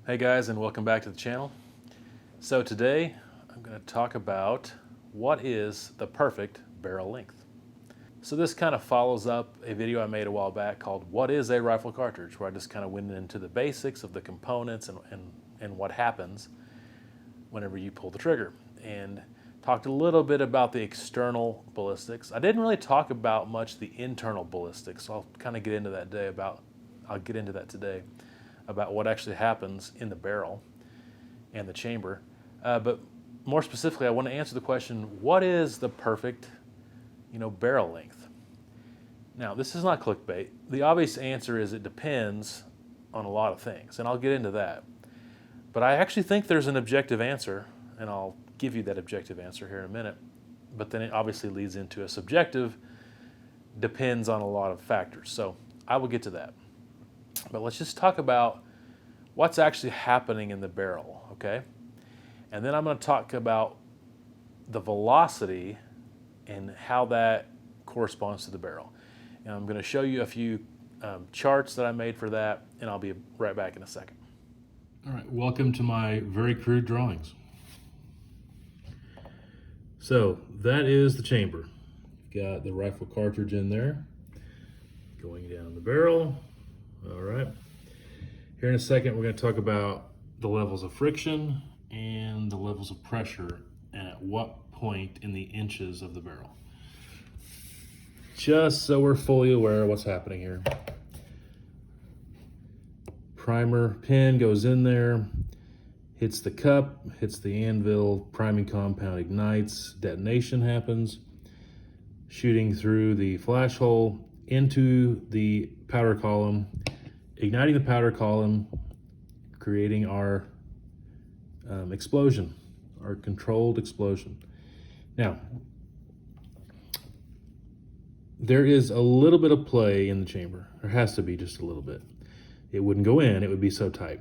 Hey guys, and welcome back to the channel. So today I'm going to talk about what is the perfect barrel length. So this kind of follows up a video I made a while back called What is a Rifle Cartridge, where I just kind of went into the basics of the components and what happens whenever you pull the trigger, and talked a little bit about the external ballistics. I didn't really talk about much the internal ballistics, so I'll kind of get into that today about what actually happens in the barrel and the chamber. But more specifically, I want to answer the question, what is the perfect, barrel length? Now, this is not clickbait. The obvious answer is it depends on a lot of things, and I'll get into that. But I actually think there's an objective answer, and I'll give you that objective answer here in a minute. But then it obviously leads into a subjective, depends on a lot of factors. So I will get to that. But let's just talk about what's actually happening in the barrel, okay? And then I'm going to talk about the velocity and how that corresponds to the barrel. And I'm going to show you a few charts that I made for that, and I'll be right back in a second. All right, welcome to my very crude drawings. So that is the chamber. Got the rifle cartridge in there, going down the barrel. All right. Here in a second, we're going to talk about the levels of friction and the levels of pressure and at what point in the inches of the barrel. Just so we're fully aware of what's happening here. Primer pin goes in there, hits the cup, hits the anvil, priming compound ignites, detonation happens, shooting through the flash hole into the powder column, igniting the powder column, creating our explosion, our controlled explosion. Now, there is a little bit of play in the chamber. There has to be just a little bit. It wouldn't go in, it would be so tight.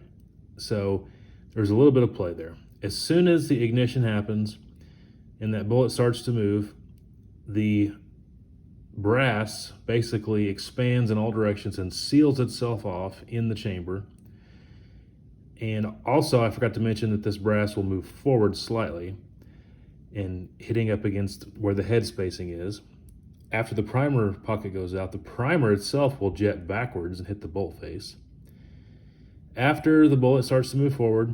So there's a little bit of play there. As soon as the ignition happens and that bullet starts to move, the brass basically expands in all directions and seals itself off in the chamber. And also, I forgot to mention that this brass will move forward slightly and hitting up against where the head spacing is. After the primer pocket goes out, the primer itself will jet backwards and hit the bolt face. After the bullet starts to move forward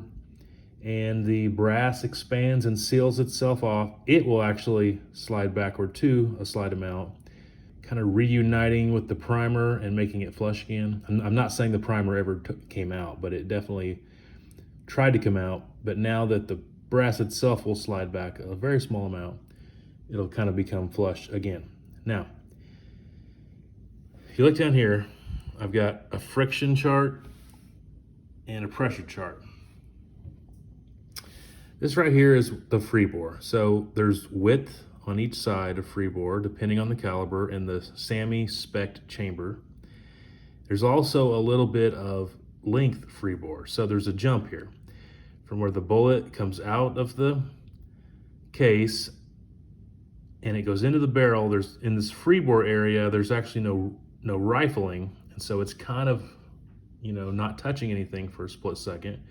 and the brass expands and seals itself off, it will actually slide backward too, a slight amount, kind of reuniting with the primer and making it flush again. I'm not saying the primer ever came out, but it definitely tried to come out. But now that the brass itself will slide back a very small amount, it'll kind of become flush again. Now, if you look down here, I've got a friction chart and a pressure chart. This right here is the free bore. So there's width on each side of free bore, depending on the caliber, and the SAMI spec'd chamber. There's also a little bit of length free bore. So there's a jump here from where the bullet comes out of the case and it goes into the barrel. There's, in this free bore area, there's actually no rifling, and so it's kind of, not touching anything for a split second,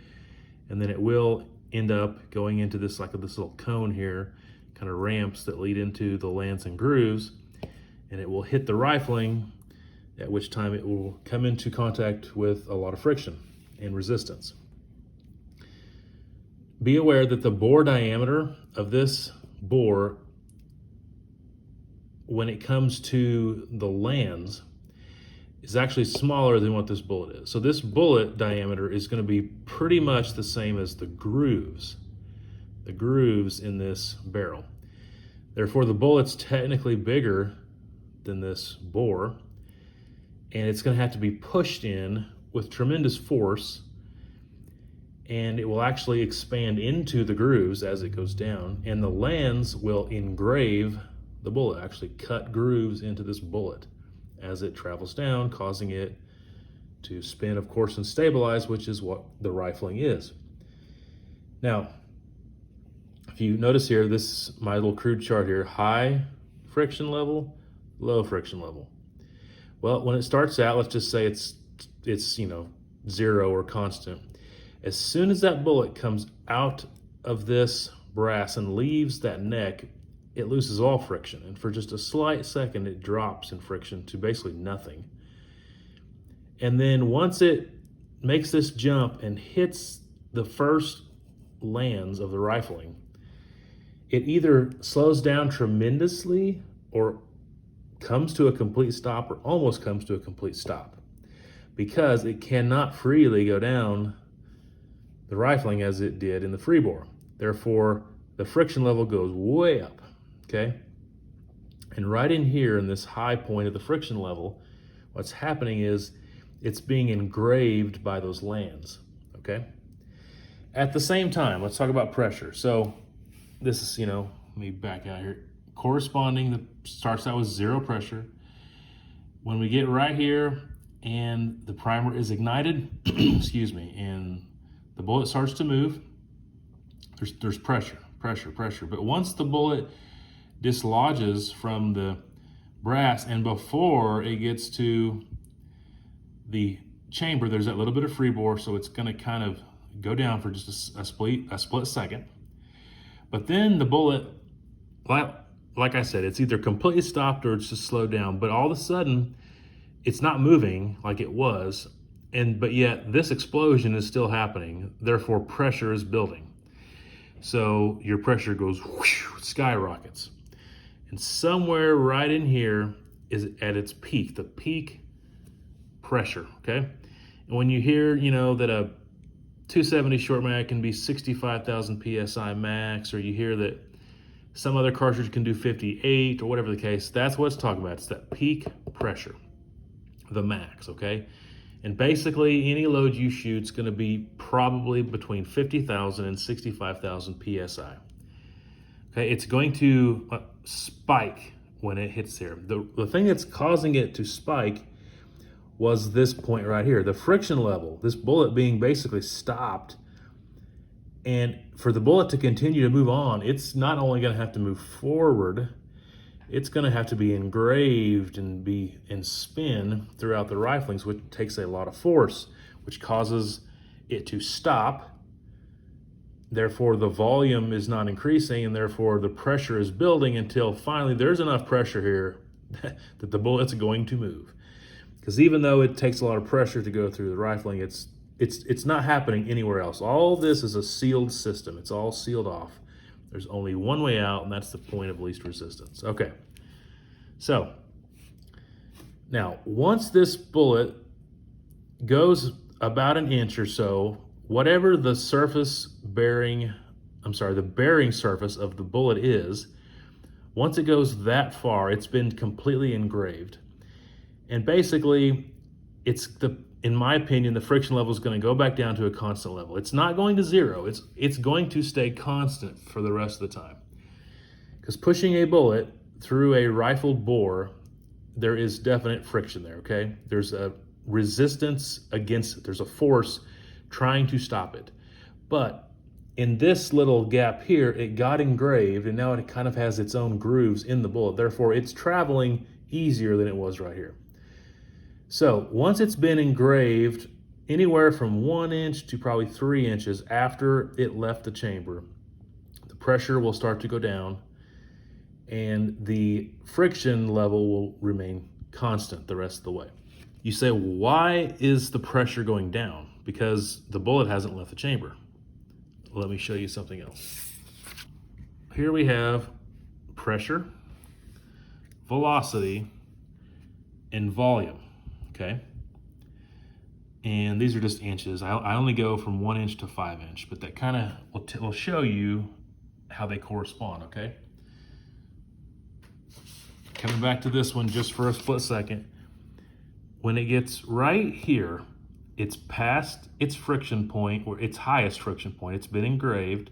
and then it will end up going into this little cone here, kind of ramps that lead into the lance and grooves, and it will hit the rifling, at which time it will come into contact with a lot of friction and resistance. Be aware that the bore diameter of this bore, when it comes to the lands, is actually smaller than what this bullet is. So this bullet diameter is going to be pretty much the same as the grooves in this barrel. Therefore, the bullet's technically bigger than this bore, and it's going to have to be pushed in with tremendous force, and it will actually expand into the grooves as it goes down, and the lands will engrave the bullet, actually cut grooves into this bullet as it travels down, causing it to spin, of course, and stabilize, which is what the rifling is. Now, if you notice here, this is my little crude chart here, high friction level, low friction level. Well, when it starts out, let's just say it's 0 or constant. As soon as that bullet comes out of this brass and leaves that neck, it loses all friction. And for just a slight second, it drops in friction to basically nothing. And then once it makes this jump and hits the first lands of the rifling, it either slows down tremendously or comes to a complete stop, or almost comes to a complete stop, because it cannot freely go down the rifling as it did in the free bore. Therefore, the friction level goes way up, okay? And right in here in this high point of the friction level, what's happening is it's being engraved by those lands, okay? At the same time, let's talk about pressure. So this is, let me back out here. Corresponding, starts out with 0 pressure. When we get right here and the primer is ignited, excuse me, and the bullet starts to move, there's pressure. But once the bullet dislodges from the brass and before it gets to the chamber, there's that little bit of free bore, so it's gonna kind of go down for just a split second. But then the bullet, like I said, it's either completely stopped or it's just slowed down, but all of a sudden it's not moving like it was, but yet this explosion is still happening, therefore pressure is building. So your pressure goes whoosh, skyrockets. And somewhere right in here is at its peak, the peak pressure, okay? And when you hear, that a 270 short mag can be 65,000 PSI max, or you hear that some other cartridge can do 58 or whatever the case, that's what it's talking about. It's that peak pressure, the max, okay? And basically any load you shoot is gonna be probably between 50,000 and 65,000 PSI. Okay, it's going to spike when it hits here. The thing that's causing it to spike was this point right here, the friction level, this bullet being basically stopped. And for the bullet to continue to move on, it's not only gonna have to move forward, it's gonna have to be engraved and spin throughout the riflings, which takes a lot of force, which causes it to stop. Therefore, the volume is not increasing, and therefore the pressure is building until finally there's enough pressure here that the bullet's going to move. Because even though it takes a lot of pressure to go through the rifling, it's not happening anywhere else. All this is a sealed system. It's all sealed off. There's only one way out, and that's the point of least resistance. Okay, so now once this bullet goes about an inch or so, whatever the bearing surface of the bullet is, once it goes that far, it's been completely engraved. And basically, in my opinion, the friction level is going to go back down to a constant level. It's not going to 0. It's going to stay constant for the rest of the time. Because pushing a bullet through a rifled bore, there is definite friction there, okay? There's a resistance against it. There's a force trying to stop it. But in this little gap here, it got engraved, and now it kind of has its own grooves in the bullet. Therefore, it's traveling easier than it was right here. So once it's been engraved anywhere from 1 inch to probably 3 inches after it left the chamber, the pressure will start to go down and the friction level will remain constant the rest of the way. You say, why is the pressure going down? Because the bullet hasn't left the chamber. Let me show you something else. Here we have pressure, velocity, and volume. Okay, and these are just inches. I only go from 1 inch to 5 inch, but that kind of will show you how they correspond, okay? Coming back to this one just for a split second. When it gets right here, it's past its friction point, or its highest friction point. It's been engraved.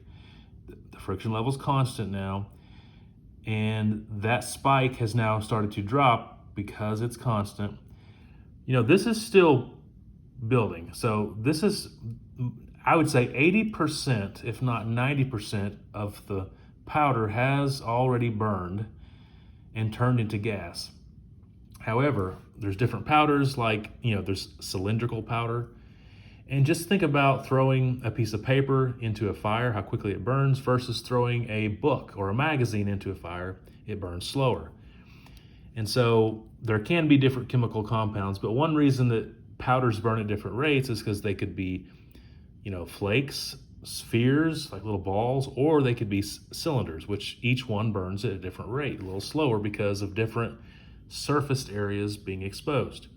The friction level is constant now, and that spike has now started to drop because it's constant. This is still building. So this is, I would say 80%, if not 90% of the powder has already burned and turned into gas. However, there's different powders, like, there's cylindrical powder, And just think about throwing a piece of paper into a fire, how quickly it burns, versus throwing a book or a magazine into a fire, it burns slower. And so there can be different chemical compounds, but one reason that powders burn at different rates is because they could be, flakes, spheres, like little balls, or they could be cylinders, which each one burns at a different rate, a little slower because of different surfaced areas being exposed.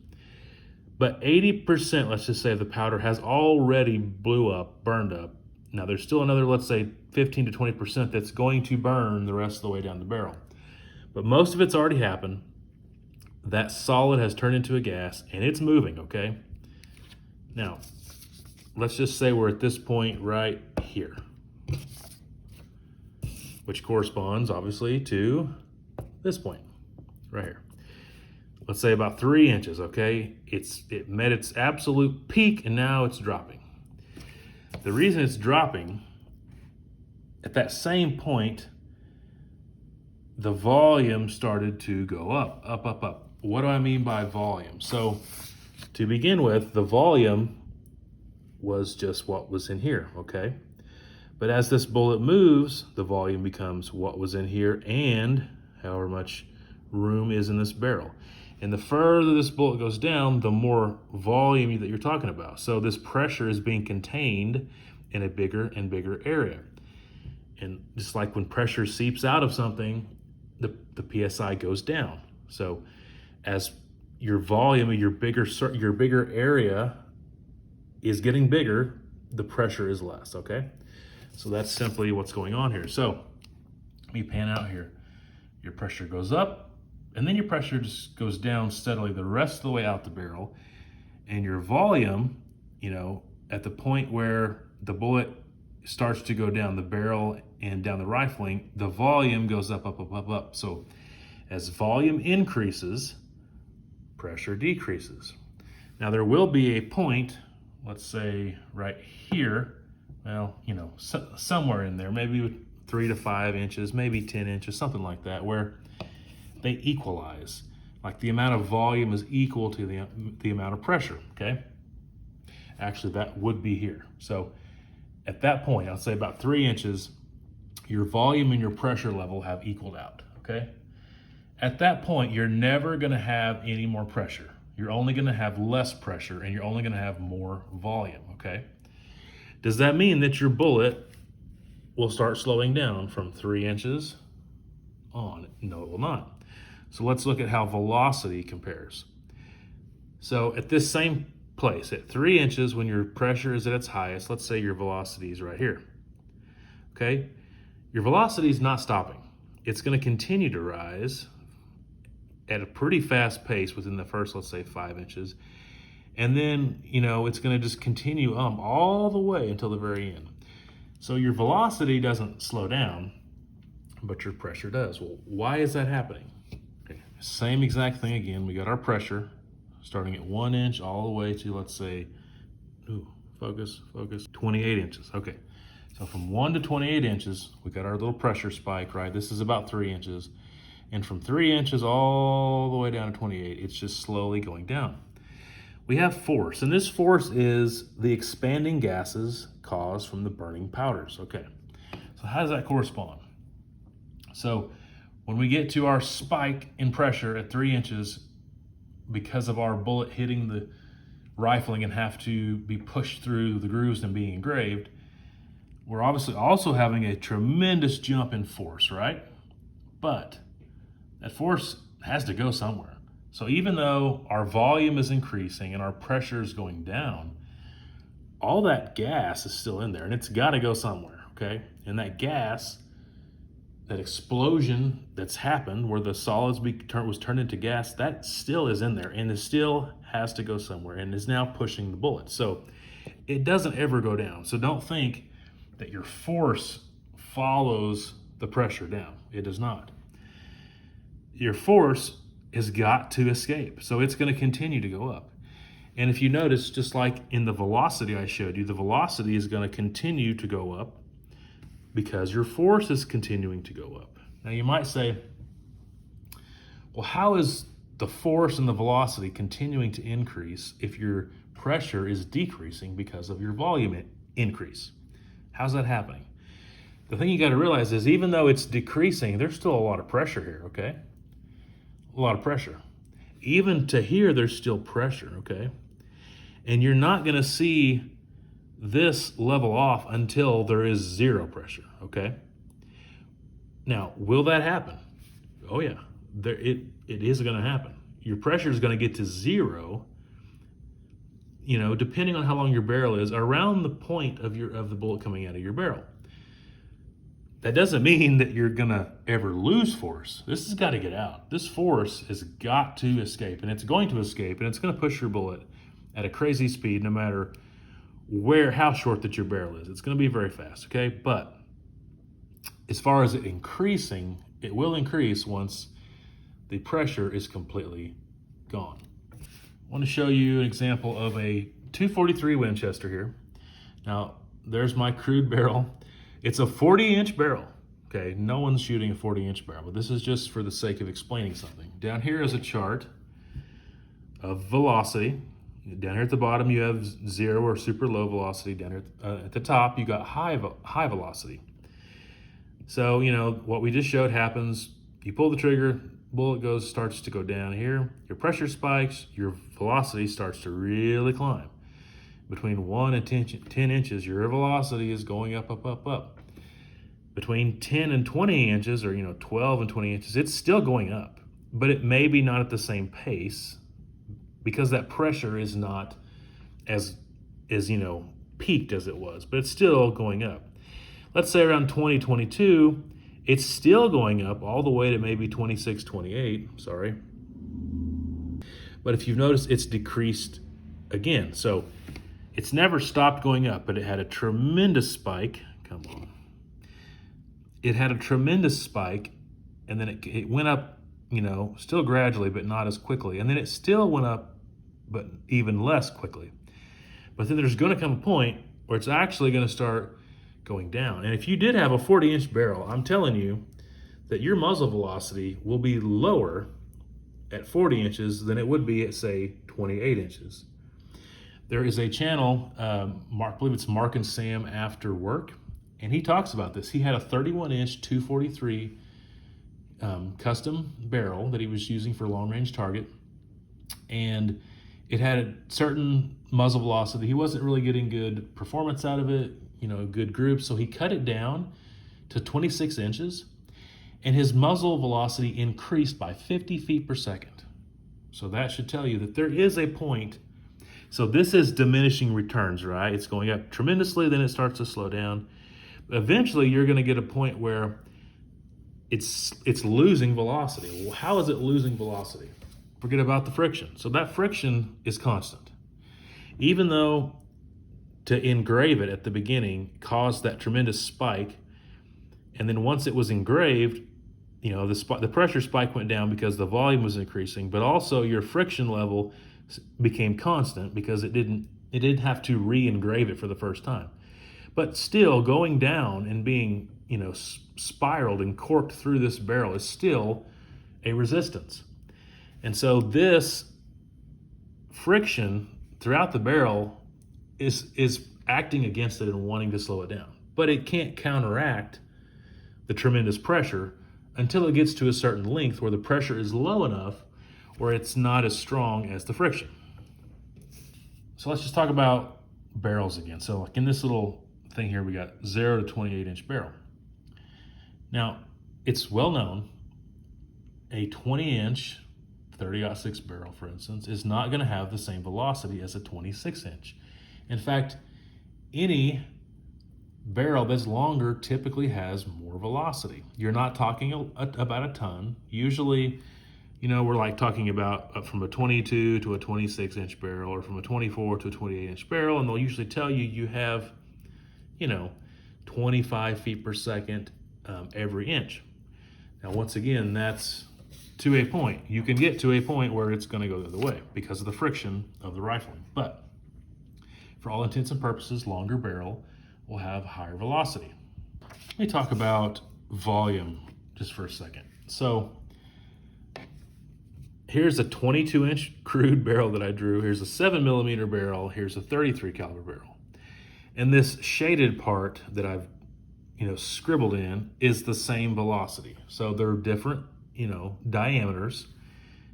But 80%, let's just say, of the powder has already burned up. Now there's still another, let's say 15 to 20% that's going to burn the rest of the way down the barrel. But most of it's already happened. That solid has turned into a gas and it's moving, okay? Now, let's just say we're at this point right here, which corresponds obviously to this point right here. Let's say about 3 inches, okay? It met its absolute peak and now it's dropping. The reason it's dropping, at that same point, the volume started to go up, up, up, up. What do I mean by volume? So to begin with, the volume was just what was in here, okay? But as this bullet moves, the volume becomes what was in here and however much room is in this barrel. And the further this bullet goes down, the more volume that you're talking about. So this pressure is being contained in a bigger and bigger area. And just like when pressure seeps out of something, the PSI goes down. So as your volume of your bigger area is getting bigger, the pressure is less, okay? So that's simply what's going on here. So let me pan out here. Your pressure goes up, and then your pressure just goes down steadily the rest of the way out the barrel. And your volume, at the point where the bullet starts to go down the barrel and down the rifling, the volume goes up, up, up, up, up. So as volume increases, pressure decreases. Now there will be a point, let's say right here, well, somewhere in there, maybe 3 to 5 inches, maybe 10 inches, something like that, where they equalize. Like the amount of volume is equal to the amount of pressure, okay? Actually, that would be here. So at that point, I'll say about 3 inches, your volume and your pressure level have equaled out, okay? At that point, you're never gonna have any more pressure. You're only gonna have less pressure and you're only gonna have more volume, okay? Does that mean that your bullet will start slowing down from 3 inches on? No, it will not. So let's look at how velocity compares. So at this same place, at 3 inches, when your pressure is at its highest, let's say your velocity is right here, okay? Your velocity is not stopping. It's gonna continue to rise at a pretty fast pace within the first, let's say 5 inches. And then, it's gonna just continue all the way until the very end. So your velocity doesn't slow down, but your pressure does. Well, why is that happening? Okay. Same exact thing again. We got our pressure starting at 1 inch all the way to, let's say, focus, 28 inches. Okay, so from 1 to 28 inches, we got our little pressure spike, right? This is about 3 inches. And from 3 inches all the way down to 28, it's just slowly going down. We have force, and this force is the expanding gases caused from the burning powders. Okay, so how does that correspond? So when we get to our spike in pressure at 3 inches, because of our bullet hitting the rifling and have to be pushed through the grooves and being engraved, we're obviously also having a tremendous jump in force, right? But that force has to go somewhere. So even though our volume is increasing and our pressure is going down, all that gas is still in there and it's got to go somewhere, okay? And that gas, that explosion that's happened where the solids was turned into gas, that still is in there and it still has to go somewhere and is now pushing the bullet. So it doesn't ever go down. So don't think that your force follows the pressure down. It does not. Your force has got to escape. So it's going to continue to go up. And if you notice, just like in the velocity I showed you, the velocity is going to continue to go up because your force is continuing to go up. Now you might say, well, how is the force and the velocity continuing to increase if your pressure is decreasing because of your volume increase. How's that happening? The thing you got to realize is even though it's decreasing, there's still a lot of pressure here, okay? A lot of pressure. Even to here, there's still pressure, okay? And you're not going to see this level off until there is zero pressure, okay? Now, will that happen? Oh yeah, it is going to happen. Your pressure is going to get to zero, you know, depending on how long your barrel is, around the point of the bullet coming out of your barrel. That doesn't mean that you're going to ever lose force. This has got to get out. This force has got to escape, and it's going to escape, and it's going to push your bullet at a crazy speed no matter how short that your barrel is. It's going to be very fast, okay? But as far as it increasing, it will increase once the pressure is completely gone. I want to show you an example of a 243 Winchester here. Now, there's my crude barrel. It's a 40-inch barrel, okay? No one's shooting a 40-inch barrel, but this is just for the sake of explaining something. Down here is a chart of velocity. Down here at the bottom, you have zero or super low velocity. Down here at the top, you got high velocity. So, you know, what we just showed happens. You pull the trigger, bullet starts to go down here. Your pressure spikes, your velocity starts to really climb. Between 1 and 10 inches, your velocity is going up, up, up, up. Between 10 and 20 inches, or, you know, 12 and 20 inches, it's still going up. But it may be not at the same pace, because that pressure is not as you know, peaked as it was, but it's still going up. Let's say around 2022, it's still going up all the way to maybe 26, 28, sorry. But if you've noticed, it's decreased again. So it's never stopped going up, but it had a tremendous spike. Come on. It had a tremendous spike, and then it went up, you know, still gradually, but not as quickly. And then it still went up, but even less quickly. But then there's going to come a point where it's actually going to start going down. And if you did have a 40-inch barrel, I'm telling you that your muzzle velocity will be lower at 40 inches than it would be at, say, 28 inches. There is a channel, I believe it's Mark and Sam After Work, and he talks about this. He had a 31-inch 243 custom barrel that he was using for long-range target, and it had a certain muzzle velocity. He wasn't really getting good performance out of it, you know, good group, so he cut it down to 26 inches, and his muzzle velocity increased by 50 feet per second. So that should tell you that there is a point. So this is diminishing returns, right? It's going up tremendously, then it starts to slow down. But eventually, you're going to get a point where it's losing velocity. Well, how is it losing velocity? Forget about the friction. So that friction is constant. Even though to engrave it at the beginning caused that tremendous spike, and then once it was engraved, you know, the pressure spike went down because the volume was increasing, but also your friction level became constant because it didn't have to re-engrave it for the first time. But still, going down and being, you know, spiraled and corked through this barrel is still a resistance. And so this friction throughout the barrel is acting against it and wanting to slow it down. But it can't counteract the tremendous pressure until it gets to a certain length where the pressure is low enough where it's not as strong as the friction. So let's just talk about barrels again. So like in this little thing here, we got 0 to 28-inch barrel. Now, it's well known a 20-inch 30-06 barrel, for instance, is not going to have the same velocity as a 26-inch. In fact, any barrel that's longer typically has more velocity. You're not talking about a ton. Usually, you know, we're like talking about from a 22 to a 26-inch barrel, or from a 24 to a 28-inch barrel, and they'll usually tell you have, you know, 25 feet per second every inch. Now, once again, that's to a point. You can get to a point where it's going to go the other way because of the friction of the rifling. But for all intents and purposes, longer barrel will have higher velocity. Let me talk about volume just for a second. So here's a 22-inch crude barrel that I drew. Here's a 7mm barrel. Here's a 33 caliber barrel. And this shaded part that I've scribbled in is the same velocity. So they're different, diameters,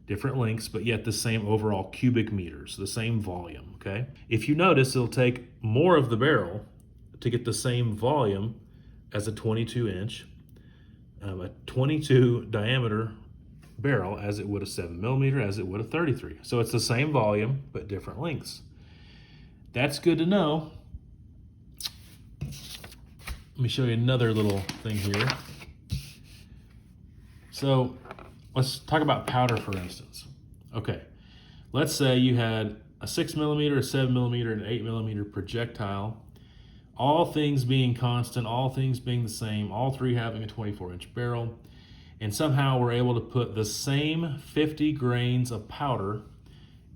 different lengths, but yet the same overall cubic meters, the same volume, okay? If you notice, it'll take more of the barrel to get the same volume as a 22-inch, a 22 diameter barrel as it would a 7mm, as it would a 33. So it's the same volume, but different lengths. That's good to know. Let me show you another little thing here. So let's talk about powder, for instance. Okay, let's say you had a 6mm, a 7mm, and an 8mm projectile, all things being constant, all things being the same, all three having a 24-inch barrel, and somehow we're able to put the same 50 grains of powder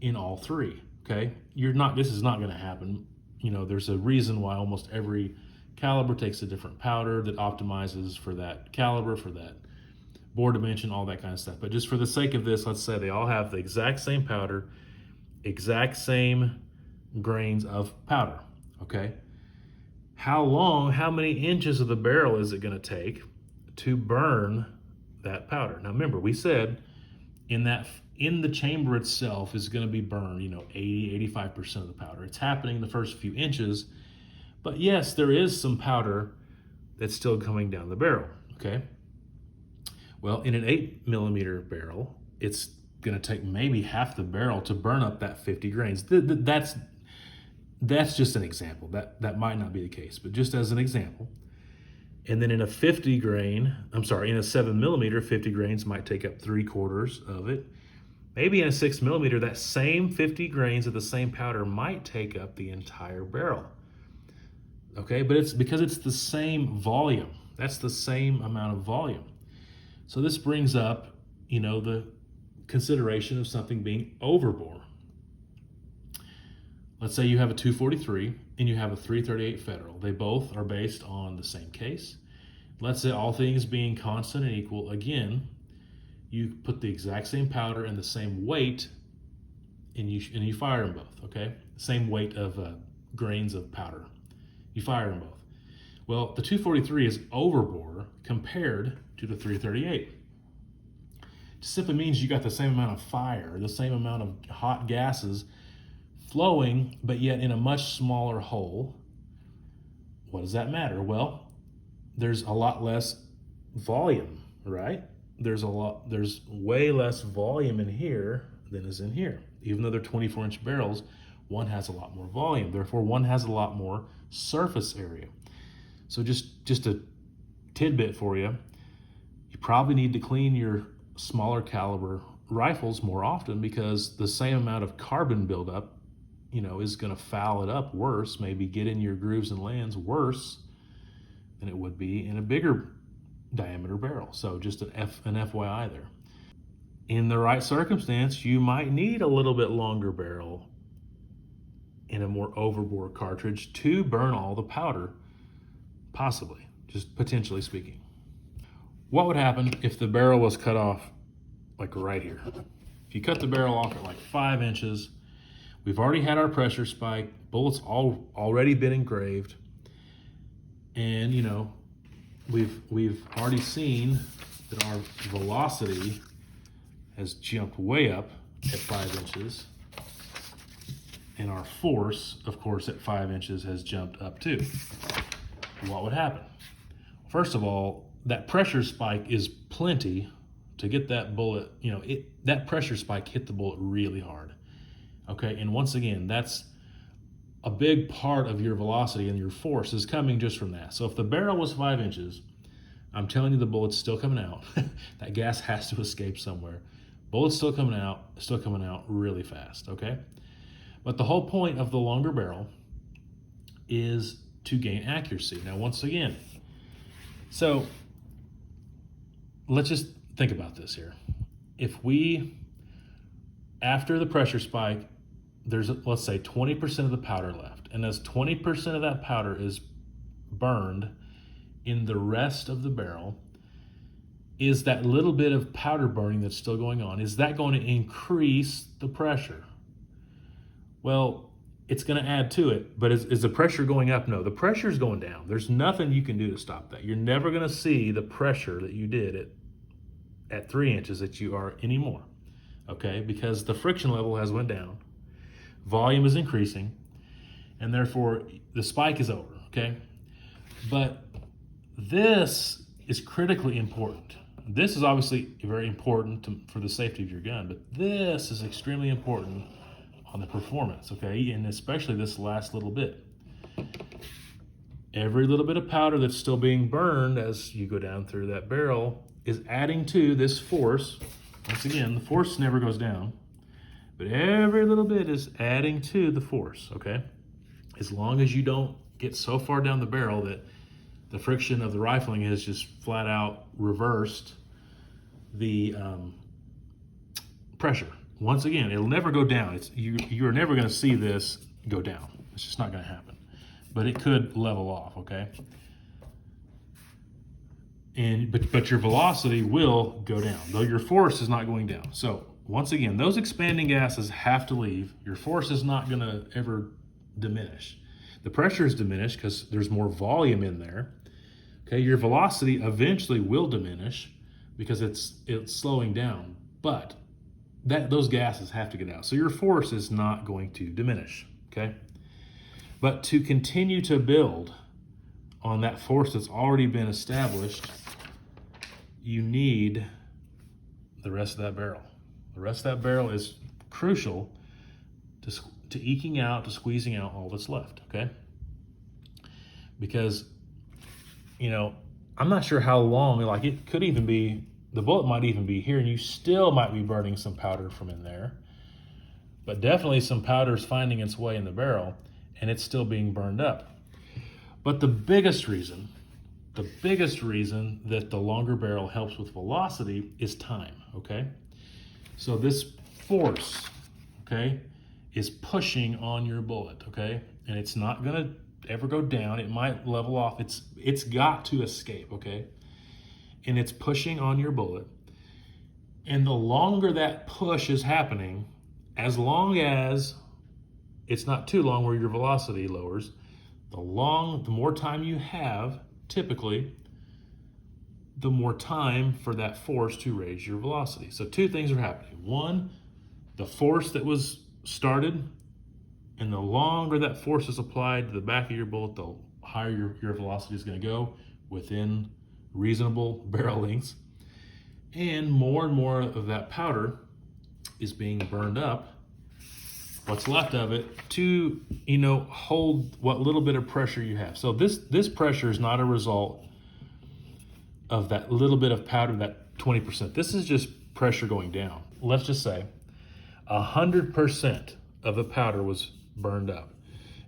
in all three, okay? This is not gonna happen. There's a reason why almost every caliber takes a different powder that optimizes for that caliber, for that bore dimension, all that kind of stuff. But just for the sake of this, let's say they all have the exact same powder, exact same grains of powder, okay? How many inches of the barrel is it gonna take to burn that powder? Now remember, we said in the chamber itself is gonna be burned, 80-85% of the powder. It's happening the first few inches, but yes, there is some powder that's still coming down the barrel, okay? Well, in an 8mm barrel, it's gonna take maybe half the barrel to burn up that 50 grains. That's just an example. That might not be the case, but just as an example. And then in a 7mm, 50 grains might take up 3/4 of it. Maybe in a 6mm, that same 50 grains of the same powder might take up the entire barrel. Okay, but it's because it's the same volume. That's the same amount of volume. So this brings up, the consideration of something being overbore. Let's say you have a 243 and you have a 338 Federal. They both are based on the same case. Let's say all things being constant and equal, again, you put the exact same powder and the same weight and you fire them both, okay? Same weight of grains of powder. You fire them both. Well, the 243 is overbore compared to the 338. It simply means you got the same amount of fire, the same amount of hot gases flowing, but yet in a much smaller hole. What does that matter? Well, there's a lot less volume, right? There's way less volume in here than is in here. Even though they're 24-inch barrels, one has a lot more volume. Therefore, one has a lot more surface area. So just a tidbit for you, you probably need to clean your smaller caliber rifles more often, because the same amount of carbon buildup, is going to foul it up worse, maybe get in your grooves and lands worse than it would be in a bigger diameter barrel. So just an FYI there. In the right circumstance, you might need a little bit longer barrel in a more overbore cartridge to burn all the powder, possibly, just potentially speaking. What would happen if the barrel was cut off like right here? If you cut the barrel off at like 5 inches, we've already had our pressure spike, bullets already been engraved, and we've already seen that our velocity has jumped way up at 5 inches, and our force, of course, at 5 inches has jumped up too. What would happen? First of all, that pressure spike is plenty to get that bullet, that pressure spike hit the bullet really hard. Okay, and once again, that's a big part of your velocity, and your force is coming just from that. So if the barrel was 5 inches, I'm telling you, the bullet's still coming out. That gas has to escape somewhere. Bullet's still coming out really fast, okay? But the whole point of the longer barrel is to gain accuracy. Now, once again, so let's just think about this here. If after the pressure spike, there's, let's say, 20% of the powder left, and as 20% of that powder is burned in the rest of the barrel, is that little bit of powder burning that's still going on, is that going to increase the pressure? Well, it's going to add to it, but is the pressure going up? No, the pressure is going down. There's nothing you can do to stop that. You're never going to see the pressure that you did at 3 inches that you are anymore, okay? Because the friction level has went down, volume is increasing, and therefore the spike is over, okay? But this is critically important. This is obviously very important for the safety of your gun, but this is extremely important on the performance, okay? And especially this last little bit. Every little bit of powder that's still being burned as you go down through that barrel is adding to this force. Once again, the force never goes down, but every little bit is adding to the force, okay? As long as you don't get so far down the barrel that the friction of the rifling has just flat out reversed the pressure. Once again, it'll never go down. You're never going to see this go down. It's just not going to happen. But it could level off, okay? But your velocity will go down, though your force is not going down. So once again, those expanding gases have to leave. Your force is not going to ever diminish. The pressure is diminished because there's more volume in there. Okay, your velocity eventually will diminish because it's slowing down, but those gases have to get out. So your force is not going to diminish, okay? But to continue to build on that force that's already been established, you need the rest of that barrel. The rest of that barrel is crucial to eking out, to squeezing out all that's left, okay? Because, you know, I'm not sure how long, like it could even be, the bullet might even be here and you still might be burning some powder from in there, but definitely some powder is finding its way in the barrel and it's still being burned up. But the biggest reason that the longer barrel helps with velocity is time, okay? So this force, okay, is pushing on your bullet, okay? And it's not gonna ever go down. It might level off. It's got to escape, okay? And it's pushing on your bullet. And the longer that push is happening, as long as it's not too long where your velocity lowers, the more time you have, typically, the more time for that force to raise your velocity. So two things are happening. One, the force that was started, and the longer that force is applied to the back of your bullet, the higher your velocity is going to go within reasonable barrel lengths. And more of that powder is being burned up, what's left of it, to, you know, hold what little bit of pressure you have. So this pressure is not a result of that little bit of powder, that 20%. This is just pressure going down. Let's just say 100% of the powder was burned up.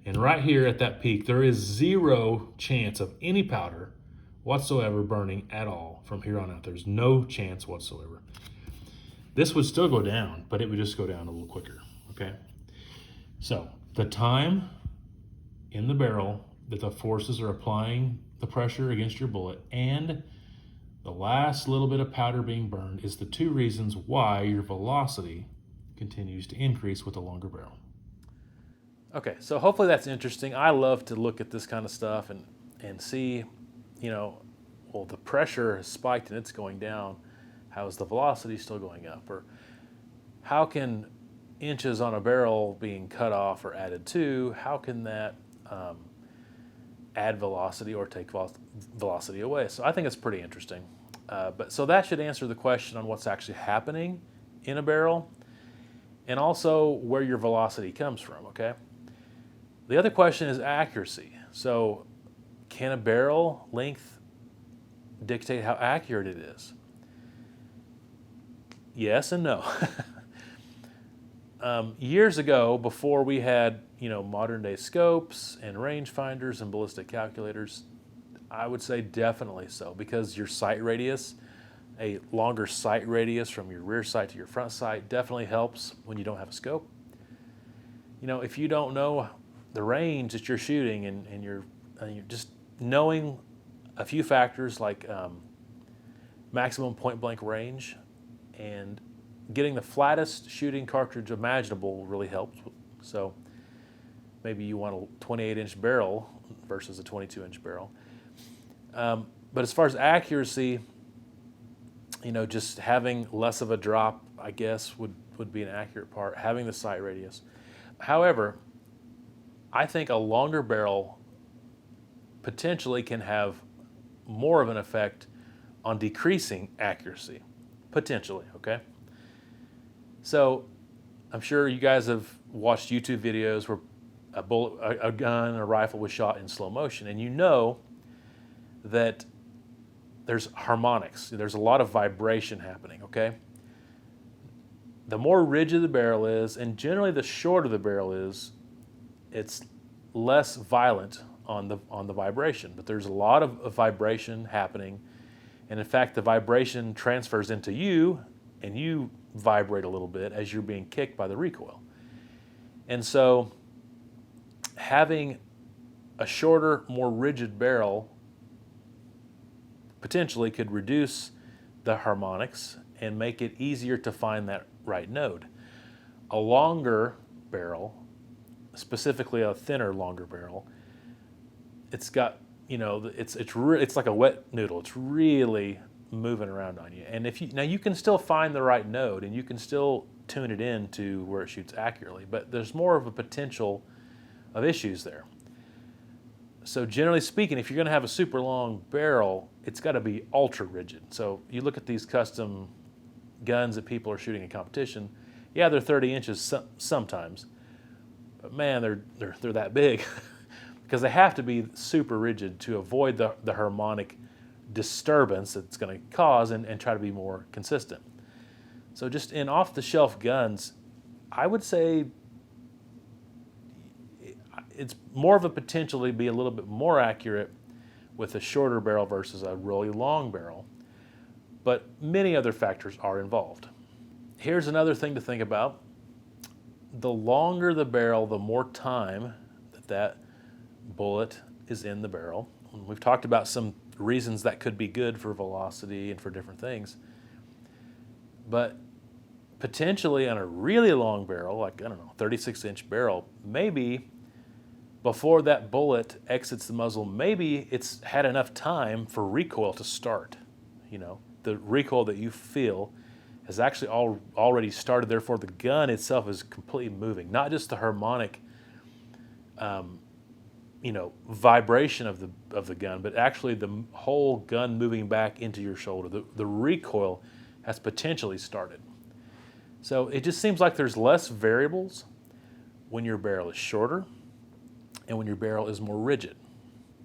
And right here at that peak, there is zero chance of any powder whatsoever burning at all from here on out. There's no chance whatsoever. This would still go down, but it would just go down a little quicker, okay? So the time in the barrel that the forces are applying the pressure against your bullet and the last little bit of powder being burned is the two reasons why your velocity continues to increase with a longer barrel. Okay, so hopefully that's interesting. I love to look at this kind of stuff and see, you know, well, the pressure has spiked and it's going down. How is the velocity still going up? Or how can inches on a barrel being cut off or added to, how can that add velocity or take velocity away? So I think it's pretty interesting. So that should answer the question on what's actually happening in a barrel and also where your velocity comes from, okay? The other question is accuracy. So can a barrel length dictate how accurate it is? Yes and no. Years ago, before we had, you know, modern day scopes and rangefinders and ballistic calculators, I would say definitely so, because your sight radius, a longer sight radius from your rear sight to your front sight definitely helps when you don't have a scope. You know, if you don't know the range that you're shooting and you're just knowing a few factors like maximum point blank range, and getting the flattest shooting cartridge imaginable really helps. So maybe you want a 28-inch barrel versus a 22-inch barrel. But as far as accuracy, just having less of a drop, I guess, would be an accurate part, having the sight radius. However, I think a longer barrel potentially can have more of an effect on decreasing accuracy, potentially, okay? So I'm sure you guys have watched YouTube videos where a gun, a rifle was shot in slow motion, and you know that there's harmonics. There's a lot of vibration happening, okay? The more rigid the barrel is, and generally the shorter the barrel is, it's less violent on the vibration. But there's a lot of vibration happening, and in fact, the vibration transfers into you, and you vibrate a little bit as you're being kicked by the recoil. And so having a shorter, more rigid barrel potentially could reduce the harmonics and make it easier to find that right node. A longer barrel, specifically a thinner, longer barrel, it's got, it's like a wet noodle. It's really moving around on you. And now you can still find the right node and you can still tune it in to where it shoots accurately, but there's more of a potential of issues there. So generally speaking, if you're going to have a super long barrel, it's got to be ultra rigid. So you look at these custom guns that people are shooting in competition. Yeah, they're 30 inches sometimes, but man, they're that big because they have to be super rigid to avoid the harmonic disturbance that's going to cause and try to be more consistent. So just in off-the-shelf guns, I would say it's more of a potential to be a little bit more accurate with a shorter barrel versus a really long barrel, but many other factors are involved. Here's another thing to think about. The longer the barrel, the more time that bullet is in the barrel. We've talked about some reasons that could be good for velocity and for different things, but potentially on a really long barrel, like, 36-inch barrel, maybe before that bullet exits the muzzle, maybe it's had enough time for recoil to start. The recoil that you feel has actually already started, therefore the gun itself is completely moving, not just the harmonic vibration of the gun, but actually the whole gun moving back into your shoulder. The recoil has potentially started. So it just seems like there's less variables when your barrel is shorter and when your barrel is more rigid.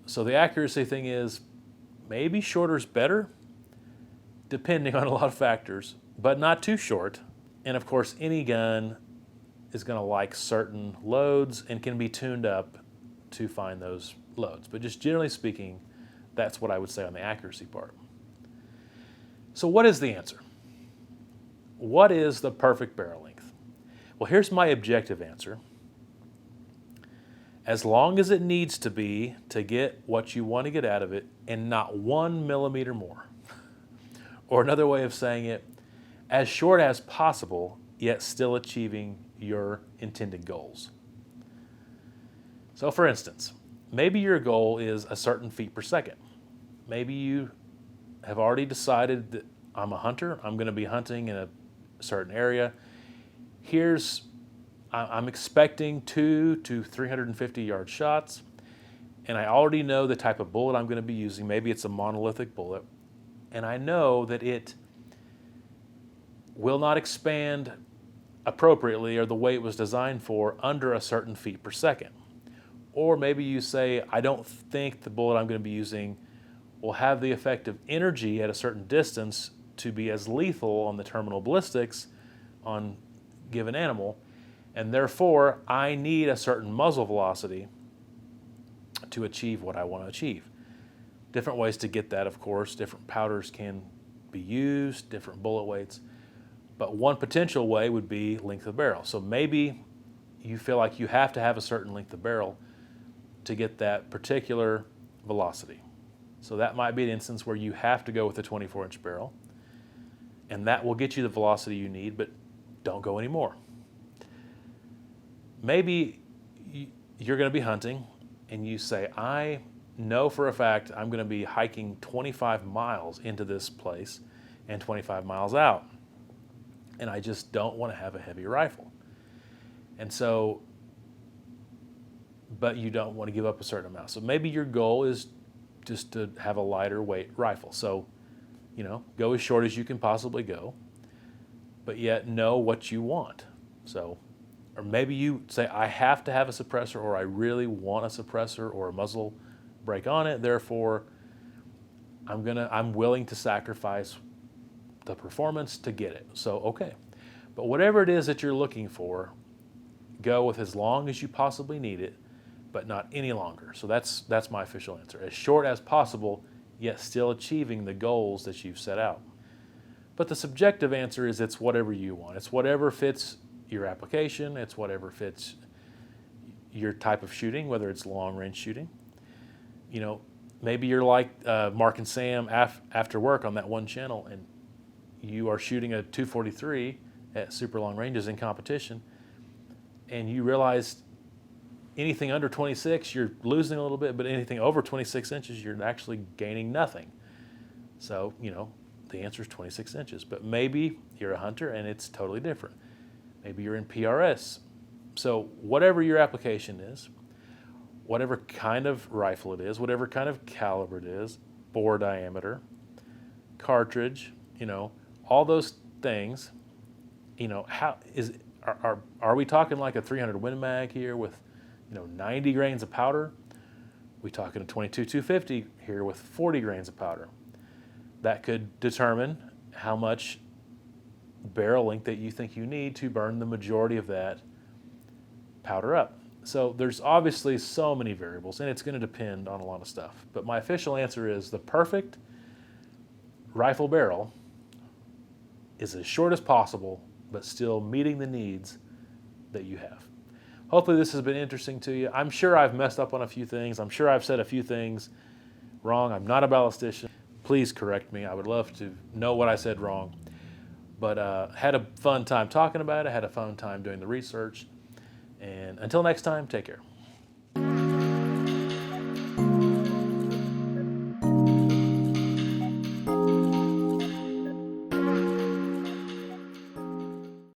So the accuracy thing is maybe shorter is better, depending on a lot of factors, but not too short. And of course, any gun is going to like certain loads and can be tuned up to find those loads. But just generally speaking, that's what I would say on the accuracy part. So what is the answer? What is the perfect barrel length? Well, here's my objective answer. As long as it needs to be to get what you want to get out of it and not 1 millimeter more. Or another way of saying it, as short as possible, yet still achieving your intended goals. So for instance, maybe your goal is a certain feet per second. Maybe you have already decided that I'm a hunter, I'm going to be hunting in a certain area. I'm expecting 200 to 350 yard shots, and I already know the type of bullet I'm going to be using. Maybe it's a monolithic bullet, and I know that it will not expand appropriately or the way it was designed for under a certain feet per second. Or maybe you say, I don't think the bullet I'm going to be using will have the effect of energy at a certain distance to be as lethal on the terminal ballistics on a given animal, and therefore I need a certain muzzle velocity to achieve what I want to achieve. Different ways to get that, of course. Different powders can be used, different bullet weights, but one potential way would be length of barrel. So maybe you feel like you have to have a certain length of barrel to get that particular velocity. So that might be an instance where you have to go with a 24-inch barrel, and that will get you the velocity you need, but don't go any more. Maybe you're going to be hunting and you say, I know for a fact I'm going to be hiking 25 miles into this place and 25 miles out, and I just don't want to have a heavy rifle. And so, but you don't want to give up a certain amount. So maybe your goal is just to have a lighter weight rifle. So, go as short as you can possibly go, but yet know what you want. So, or maybe you say, I have to have a suppressor, or I really want a suppressor or a muzzle brake on it. Therefore, I'm willing to sacrifice the performance to get it. So, okay. But whatever it is that you're looking for, go with as long as you possibly need it, but not any longer. So that's my official answer. As short as possible, yet still achieving the goals that you've set out. But the subjective answer is it's whatever you want. It's whatever fits your application. It's whatever fits your type of shooting, whether it's long-range shooting. Maybe you're like Mark and Sam after work on that one channel, and you are shooting a 243 at super long ranges in competition, and you realize anything under 26, you're losing a little bit, but anything over 26 inches, you're actually gaining nothing. So, the answer is 26 inches. But maybe you're a hunter and it's totally different. Maybe you're in PRS. So whatever your application is, whatever kind of rifle it is, whatever kind of caliber it is, bore diameter, cartridge, all those things, are we talking like a 300 Win Mag here with 90 grains of powder? We talking a 22-250 here with 40 grains of powder. That could determine how much barrel length that you think you need to burn the majority of that powder up. So there's obviously so many variables, and it's going to depend on a lot of stuff. But my official answer is the perfect rifle barrel is as short as possible, but still meeting the needs that you have. Hopefully this has been interesting to you. I'm sure I've messed up on a few things. I'm sure I've said a few things wrong. I'm not a ballistician. Please correct me. I would love to know what I said wrong. But had a fun time talking about it. I had a fun time doing the research. And until next time, take care.